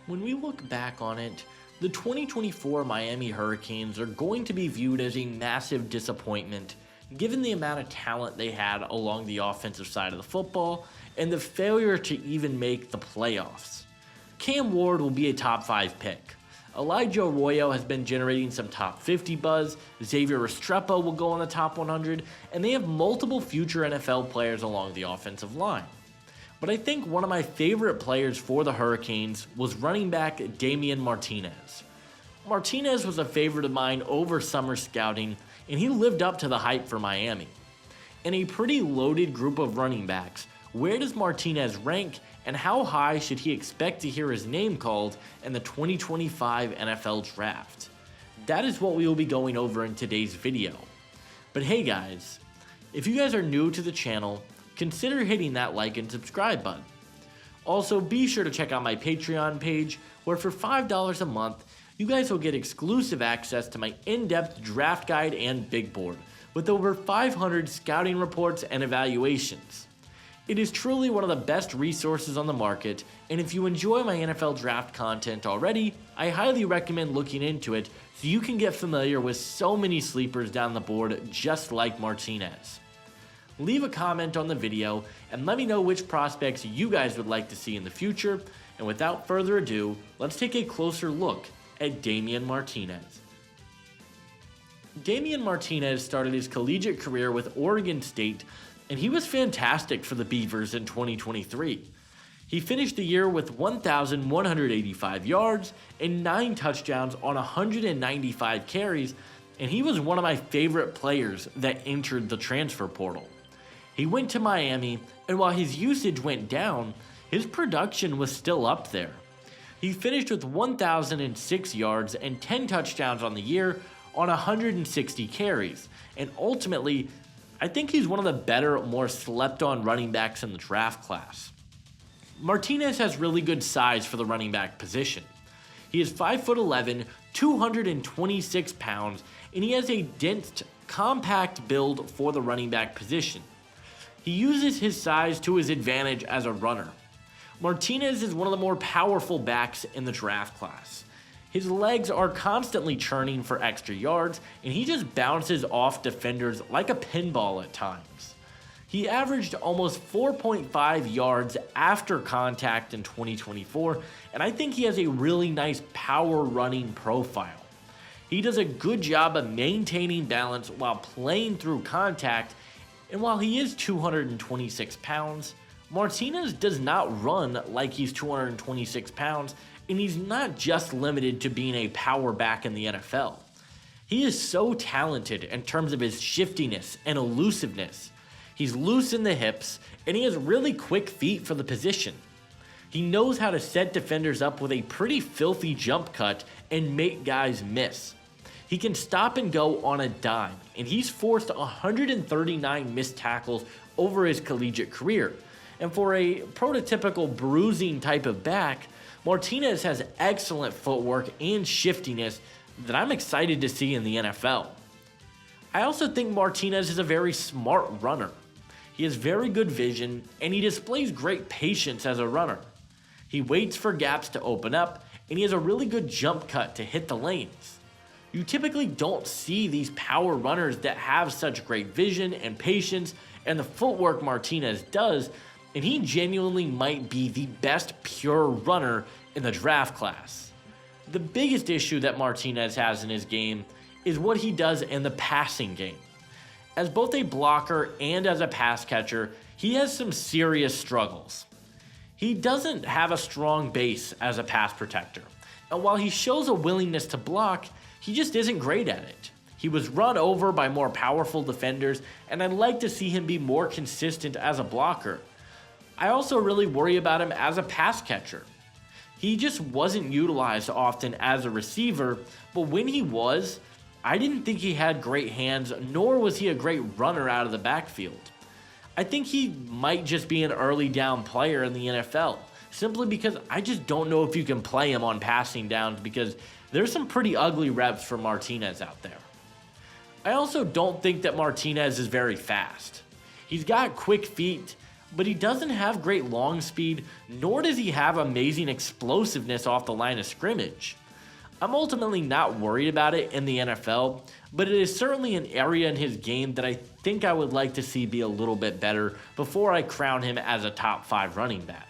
When we look back on it, the 2024 Miami Hurricanes are going to be viewed as a massive disappointment given the amount of talent they had along the offensive side of the football and the failure to even make the playoffs. Cam Ward will be a top 5 pick. Elijah Arroyo has been generating some top 50 buzz, Xavier Restrepo will go on the top 100, and they have multiple future NFL players along the offensive line. But I think one of my favorite players for the Hurricanes was running back Damien Martinez. Martinez was a favorite of mine over summer scouting, and he lived up to the hype for Miami. In a pretty loaded group of running backs, where does Martinez rank, and how high should he expect to hear his name called in the 2025 NFL Draft? That is what we will be going over in today's video. But hey guys, if you guys are new to the channel, consider hitting that like and subscribe button. Also, be sure to check out my Patreon page, where for $5 a month, you guys will get exclusive access to my in-depth draft guide and big board, with over 500 scouting reports and evaluations. It is truly one of the best resources on the market, and if you enjoy my NFL draft content already, I highly recommend looking into it so you can get familiar with so many sleepers down the board just like Martinez. Leave a comment on the video and let me know which prospects you guys would like to see in the future, and without further ado, let's take a closer look at Damien Martinez. Damien Martinez started his collegiate career with Oregon State, and he was fantastic for the Beavers in 2023. He finished the year with 1,185 yards and 9 touchdowns on 195 carries, and he was one of my favorite players that entered the transfer portal. He went to Miami, and while his usage went down, his production was still up there. He finished with 1,006 yards and 10 touchdowns on the year on 160 carries, and ultimately, I think he's one of the better, more slept-on running backs in the draft class. Martinez has really good size for the running back position. He is 5'11", 226 pounds, and he has a dense, compact build for the running back position. He uses his size to his advantage as a runner. Martinez is one of the more powerful backs in the draft class. His legs are constantly churning for extra yards, and he just bounces off defenders like a pinball at times. He averaged almost 4.5 yards after contact in 2024, and I think he has a really nice power running profile. He does a good job of maintaining balance while playing through contact, and while he is 226 pounds, Martinez does not run like he's 226 pounds, and he's not just limited to being a power back in the NFL. He is so talented in terms of his shiftiness and elusiveness. He's loose in the hips, and he has really quick feet for the position. He knows how to set defenders up with a pretty filthy jump cut and make guys miss. He can stop and go on a dime, and he's forced 139 missed tackles over his collegiate career. And for a prototypical bruising type of back, Martinez has excellent footwork and shiftiness that I'm excited to see in the NFL. I also think Martinez is a very smart runner. He has very good vision, and he displays great patience as a runner. He waits for gaps to open up, and he has a really good jump cut to hit the lanes. You typically don't see these power runners that have such great vision and patience and the footwork Martinez does, and he genuinely might be the best pure runner in the draft class. The biggest issue that Martinez has in his game is what he does in the passing game. As both a blocker and as a pass catcher, he has some serious struggles. He doesn't have a strong base as a pass protector, and while he shows a willingness to block, he just isn't great at it. He was run over by more powerful defenders, and I'd like to see him be more consistent as a blocker. I also really worry about him as a pass catcher. He just wasn't utilized often as a receiver, but when he was, I didn't think he had great hands, nor was he a great runner out of the backfield. I think he might just be an early down player in the NFL, simply because I just don't know if you can play him on passing downs because there's some pretty ugly reps for Martinez out there. I also don't think that Martinez is very fast. He's got quick feet, but he doesn't have great long speed, nor does he have amazing explosiveness off the line of scrimmage. I'm ultimately not worried about it in the NFL, but it is certainly an area in his game that I think I would like to see be a little bit better before I crown him as a top 5 running back.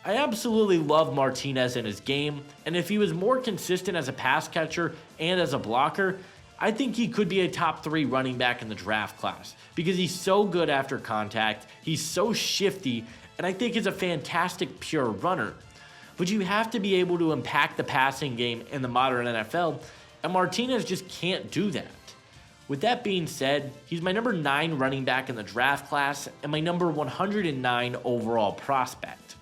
I absolutely love Martinez in his game, and if he was more consistent as a pass catcher and as a blocker, I think he could be a top 3 running back in the draft class because he's so good after contact, he's so shifty, and I think he's a fantastic pure runner. But you have to be able to impact the passing game in the modern NFL, and Martinez just can't do that. With that being said, he's my number 9 running back in the draft class and my number 109 overall prospect.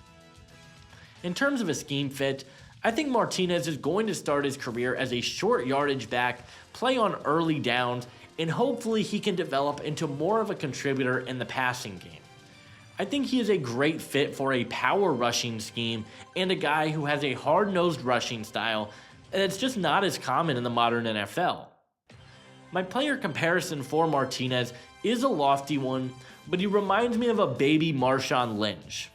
In terms of a scheme fit, I think Martinez is going to start his career as a short yardage back, play on early downs, and hopefully he can develop into more of a contributor in the passing game. I think he is a great fit for a power rushing scheme and a guy who has a hard-nosed rushing style, and it's just not as common in the modern NFL. My player comparison for Martinez is a lofty one, but he reminds me of a baby Marshawn Lynch.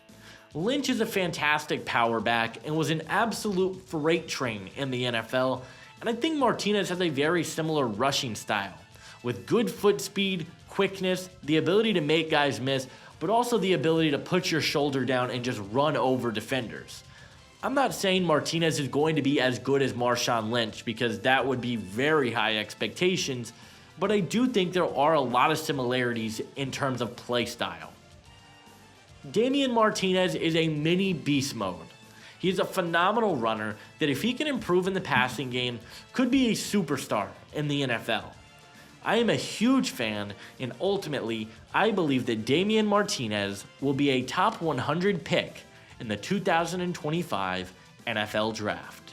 Lynch is a fantastic power back and was an absolute freight train in the NFL, and I think Martinez has a very similar rushing style, with good foot speed, quickness, the ability to make guys miss, but also the ability to put your shoulder down and just run over defenders. I'm not saying Martinez is going to be as good as Marshawn Lynch because that would be very high expectations, but I do think there are a lot of similarities in terms of play style. Damien Martinez is a mini beast mode. He is a phenomenal runner that if he can improve in the passing game, could be a superstar in the NFL. I am a huge fan, and ultimately, I believe that Damien Martinez will be a top 100 pick in the 2025 NFL Draft.